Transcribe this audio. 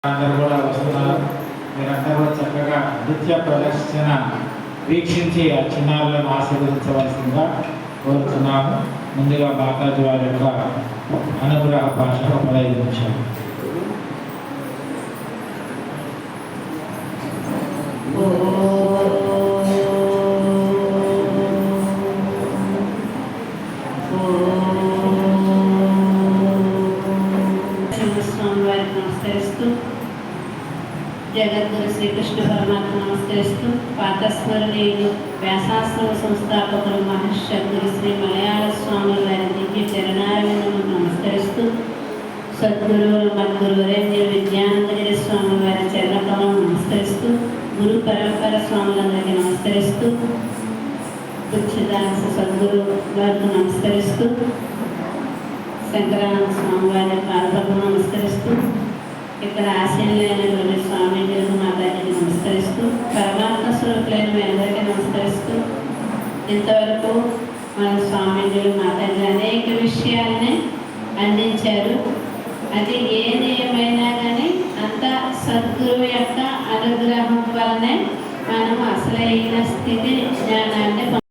అందరూ కూడా వస్తున్నారు. మీరందరూ కూడా చక్కగా నృత్య ప్రదర్శన వీక్షించి ఆ చిన్నారులను ఆశీర్వదించవలసిందిగా కోరుతున్నాము. ముందుగా బాకాజీ వారి యొక్క అనుగ్రహ భాష 15 నిమిషాలు. నమస్కరిస్తూ జగద్గురు శ్రీకృష్ణ పరమాత్మ నమస్కరిస్తూ పాతస్మరణీయులు వ్యాసాశ్రమ సంస్థాపకులు మహర్షద్గురు శ్రీ మలయాళ స్వాముల వారి దివ్య చరణారవిందములకు నమస్కరిస్తూ సద్గురువులు మద్గురు వరేణ్యులు విద్యానందగిరి స్వాముల వారి చరణకమం నమస్కరిస్తూ గురు పరంపర స్వాములందరికీ నమస్కరిస్తూ బుచ్చిదాస సద్గురు వారికి నమస్కరిస్తూ శంకరానంద స్వామి వారి పాదపద్మం నమస్కరిస్తూ ఇక్కడ ఆశీనులైనటువంటి స్వామీజీలకు మాతాజీకి నమస్కరిస్తూ పరమాత్మ స్వరూపులైన మీ అందరికీ నమస్కరిస్తూ ఇంతవరకు మన స్వామీజీలు మాతాజీ అనేక విషయాలని అందించారు. అది ఏది ఏమైనా కానీ అంత సద్గురువు యొక్క అనుగ్రహం వల్లనే మనం అసలైన స్థితి జ్ఞానాన్ని